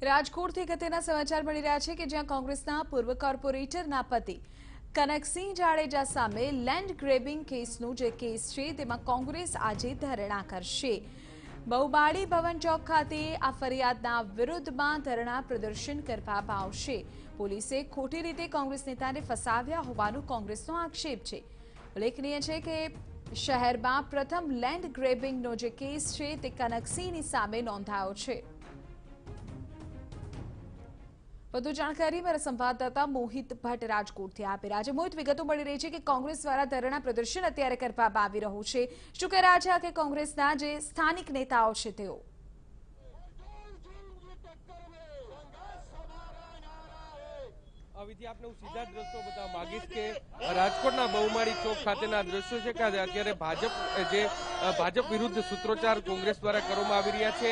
રાજકોટથી અગત્યના સમાચાર મળી રહ્યા છે કે જ્યાં કોંગ્રેસના પૂર્વ કોર્પોરેટરના પતિ કનકસિંહ જાડેજા સામે લેન્ડ ગ્રેબિંગ કેસનો જે કેસ છે તેમાં કોંગ્રેસ આજે ધરણા કરશે। બહુબાડી ભવન ચોક ખાતે આ ફરિયાદના વિરુદ્ધમાં ધરણા પ્રદર્શન કરવામાં આવશે। પોલીસે ખોટી રીતે કોંગ્રેસ નેતાને ફસાવ્યા હોવાનો કોંગ્રેસનો આક્ષેપ છે। ઉલ્લેખનીય છે કે શહેરમાં પ્રથમ લેન્ડ ગ્રેબિંગનો જે કેસ છે તે કનકસિંહની સામે નોંધાયો છે। વધુ જાણકારી મારા સંવાદદાતા મોહિત ભટ્ટ રાજકોટથી આપી રહ્યા છે। મોહિત, વિગતો મળી રહી છે કે કોંગ્રેસ દ્વારા ધરણા પ્રદર્શન અત્યારે કરવામાં આવી રહ્યું છે। શું કહી રહ્યા છે કે કોંગ્રેસના જે સ્થાનિક નેતાઓ છે તેઓ? વિધિ આપને હું સીધા દ્રશ્યો બતાવવા માંગીશ કે રાજકોટના બહુમાળી ચોક ખાતેના દ્રશ્યો છે કે અત્યારે ભાજપ વિરુદ્ધ સૂત્રોચ્ચાર કોંગ્રેસ દ્વારા કરવામાં આવી રહ્યા છે।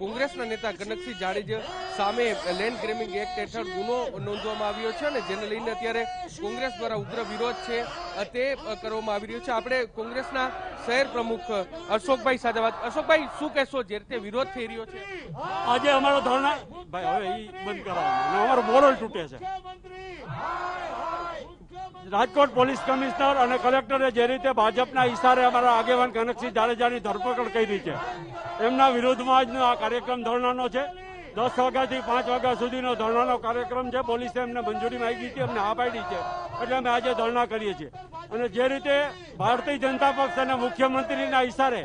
કોંગ્રેસના નેતા કનકસિંહ જાડેજા સામે લેન્ડ ગ્રેબિંગ એક્ટ હેઠળ ગુનો નોંધવામાં આવ્યો છે અને જેને લઈને અત્યારે કોંગ્રેસ દ્વારા ઉગ્ર વિરોધ છે તે કરવામાં આવી રહ્યો છે। આપણે કોંગ્રેસના શહેર પ્રમુખ અશોકભાઈ સાથે વાત। અશોકભાઈ, શું કહેશો જે રીતે વિરોધ થઈ રહ્યો છે? આજે અમારો ધરણા ભાઈ હવે ઈ બંધ કરાવવાનો અમારો મોરલ તૂટે છે। રાજકોટ પોલીસ કમિશનર અને કલેક્ટરે જે રીતે ભાજપના ઇશારે અમારા આગેવાન કનકસિંહ જાડેજાની ધરપકડ કરી છે, એમના વિરોધમાં આજનો આ કાર્યક્રમ ધરણાનો છે। 10 વાગ્યાથી 5 વાગ્યા સુધીનો ધરણાનો કાર્યક્રમ છે। પોલીસે એમને મંજૂરી માંગી હતી, એમને હા પાડી છે, એટલે અમે આજે ધરણા કરીએ છીએ। અને જે રીતે ભારતીય જનતા પક્ષ અને મુખ્યમંત્રીના ઇશારે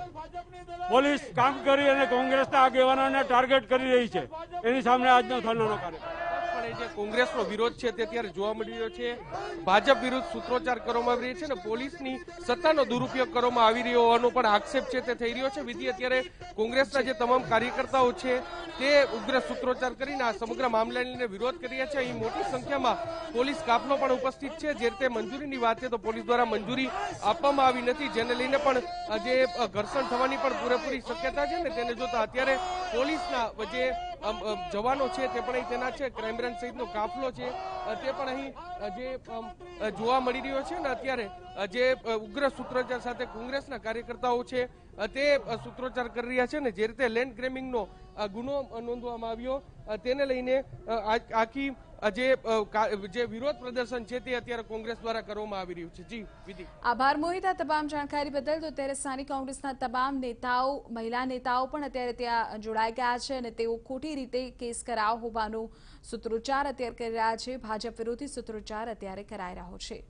પોલીસ કામ કરી અને કોંગ્રેસના આગેવાનોને ટાર્ગેટ કરી રહી છે, એની સામે આજનો ધરણાનો કાર્યક્રમ। જે કોંગ્રેસનો વિરોધ છે તે અત્યારે જોવા મળી રહ્યો છે। ભાજપ વિરુદ્ધ સૂત્રોચ્ચાર કરવામાં આવી રહ્યો છે અને પોલીસની સત્તાનો દુરુપયોગ કરવામાં આવી રહ્યો હોવાનો પણ આક્ષેપ છે તે થઈ રહ્યો છે। વિધિ, અત્યારે કોંગ્રેસના જે તમામ કાર્યકર્તાઓ છે તે ઉગ્ર સૂત્રોચ્ચાર કરીને આ સમગ્ર મામલાને વિરોધ કરી રહ્યા છે। અહીં મોટી સંખ્યામાં પોલીસ કાફલો પણ ઉપસ્થિત છે। જે રીતે મંજૂરીની વાત છે તો પોલીસ દ્વારા મંજૂરી આપવામાં આવી નથી, જેને લઈને પણ જે ઘર્ષણ થવાની પણ પૂરેપૂરી શક્યતા છે ને તેને જોતા અત્યારે પોલીસના જે જવાનો છે તે પણ અહીં તેના છે। ક્રાઇમ બ્રાન્ચ સહિતનો કાફલો છે તે પણ અહીં જે જોવા મળી રહ્યો છે ને અત્યારે જે ઉગ્ર સૂત્રોચ્ચાર સાથે કોંગ્રેસના કાર્યકર્તાઓ છે તે સૂત્રોચ્ચાર કરી રહ્યા છે ને જે રીતે લેન્ડ ગ્રેબિંગનો ગુનો નોંધવામાં આવ્યો તેને લઈને આખી જે વિરોધ પ્રદર્શન છે તે અત્યારે કોંગ્રેસ દ્વારા કરવામાં આવી રહ્યું છે। જી વિધિ, આભાર મોહિત આ તમામ જાણકારી બદલ। તો અત્યારે સ્થાનિક કોંગ્રેસના તમામ નેતાઓ, મહિલા નેતાઓ પણ અત્યારે ત્યાં જોડાઈ ગયા છે અને તેઓ ખોટી રીતે કેસ કરાવ હોવાનો સૂત્રોચ્ચાર અત્યારે કરી રહ્યા છે। ભાજપ વિરોધી સૂત્રોચ્ચાર અત્યારે કરાઈ રહ્યો છે।